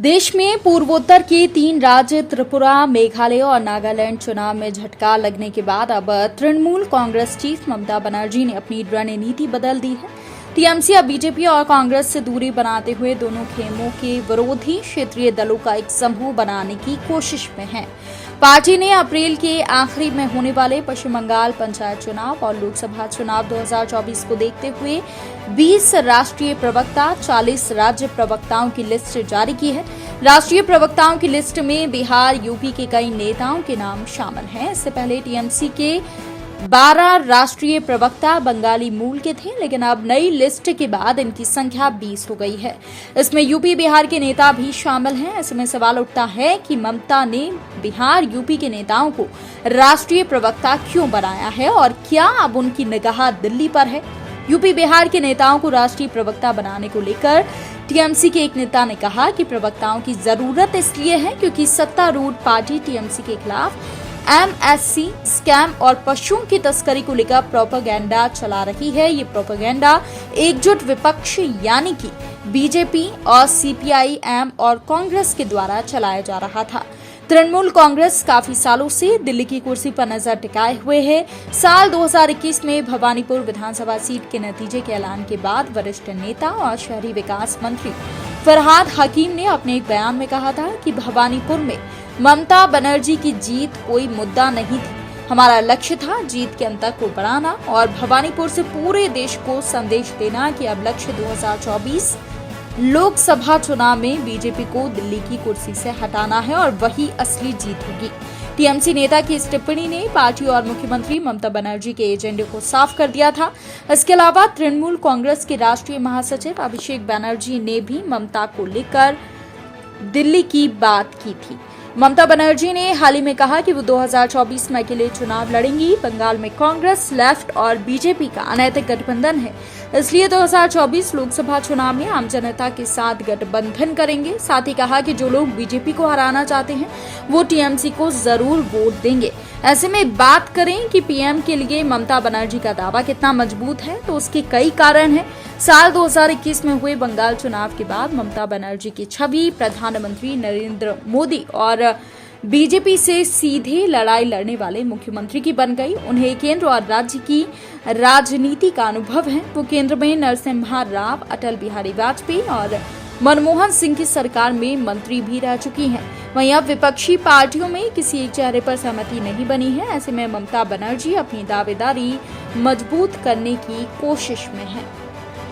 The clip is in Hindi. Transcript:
देश में पूर्वोत्तर के 3 राज्य त्रिपुरा, मेघालय और नागालैंड चुनाव में झटका लगने के बाद अब तृणमूल कांग्रेस चीफ ममता बनर्जी ने अपनी रणनीति बदल दी है। टीएमसी अब बीजेपी और कांग्रेस से दूरी बनाते हुए दोनों खेमों के विरोधी क्षेत्रीय दलों का एक समूह बनाने की कोशिश में है। पार्टी ने अप्रैल के आखिरी में होने वाले पश्चिम बंगाल पंचायत चुनाव और लोकसभा चुनाव 2024 को देखते हुए 20 राष्ट्रीय प्रवक्ता, 40 राज्य प्रवक्ताओं की लिस्ट जारी की है। राष्ट्रीय प्रवक्ताओं की लिस्ट में बिहार, यूपी के कई नेताओं के नाम शामिल हैं। इससे पहले टीएमसी के 12 राष्ट्रीय प्रवक्ता बंगाली मूल के थे, लेकिन अब नई लिस्ट के बाद इनकी संख्या 20 हो गई है। इसमें यूपी, बिहार के नेता भी शामिल हैं। ऐसे में सवाल उठता है कि ममता ने बिहार, यूपी के नेताओं को राष्ट्रीय प्रवक्ता क्यों बनाया है और क्या अब उनकी निगाह दिल्ली पर है? यूपी, बिहार के नेताओं को राष्ट्रीय प्रवक्ता बनाने को लेकर टीएमसी के एक नेता ने कहा कि प्रवक्ताओं की जरूरत इसलिए है क्योंकि सत्तारूढ़ पार्टी टीएमसी के खिलाफ एमएससी स्कैम और पशुओं की तस्करी को लेकर प्रोपेगेंडा चला रही है। ये प्रोपेगेंडा एकजुट विपक्ष यानी कि बीजेपी और सीपीआई-एम और कांग्रेस के द्वारा चलाया जा रहा था। तृणमूल कांग्रेस काफी सालों से दिल्ली की कुर्सी पर नजर टिकाए हुए है। साल 2021 में भवानीपुर विधानसभा सीट के नतीजे के ऐलान के बाद वरिष्ठ नेता और शहरी विकास मंत्री फरहाद हकीम ने अपने एक बयान में कहा था कि भवानीपुर में ममता बनर्जी की जीत कोई मुद्दा नहीं थी। हमारा लक्ष्य था जीत के अंतर को बढ़ाना और भवानीपुर से पूरे देश को संदेश देना कि अब लक्ष्य 2024 लोकसभा चुनाव में बीजेपी को दिल्ली की कुर्सी से हटाना है और वही असली जीत होगी। टीएमसी नेता की इस टिप्पणी ने पार्टी और मुख्यमंत्री ममता बनर्जी के एजेंडे को साफ कर दिया था। इसके अलावा तृणमूल कांग्रेस के राष्ट्रीय महासचिव अभिषेक बनर्जी ने भी ममता को लेकर दिल्ली की बात की थी। ममता बनर्जी ने हाल ही में कहा कि वो 2024 में अकेले चुनाव लड़ेंगी। बंगाल में कांग्रेस, लेफ्ट और बीजेपी का अनैतिक गठबंधन है, इसलिए 2024 लोकसभा चुनाव में आम जनता के साथ गठबंधन करेंगे। साथ ही कहा कि जो लोग बीजेपी को हराना चाहते हैं वो टीएमसी को जरूर वोट देंगे। ऐसे में बात करें कि पीएम के लिए ममता बनर्जी का दावा कितना मजबूत है, तो उसके कई कारण हैं। साल 2021 में हुए बंगाल चुनाव के बाद ममता बनर्जी की छवि प्रधानमंत्री नरेंद्र मोदी और बीजेपी से सीधे लड़ाई लड़ने वाले मुख्यमंत्री की बन गई। उन्हें केंद्र और राज्य की राजनीति का अनुभव है। वो केंद्र में नरसिम्हा राव, अटल बिहारी वाजपेयी और मनमोहन सिंह की सरकार में मंत्री भी रह चुकी हैं। वहीं अब विपक्षी पार्टियों में किसी एक चेहरे पर सहमति नहीं बनी है। ऐसे में ममता बनर्जी अपनी दावेदारी मजबूत करने की कोशिश में है।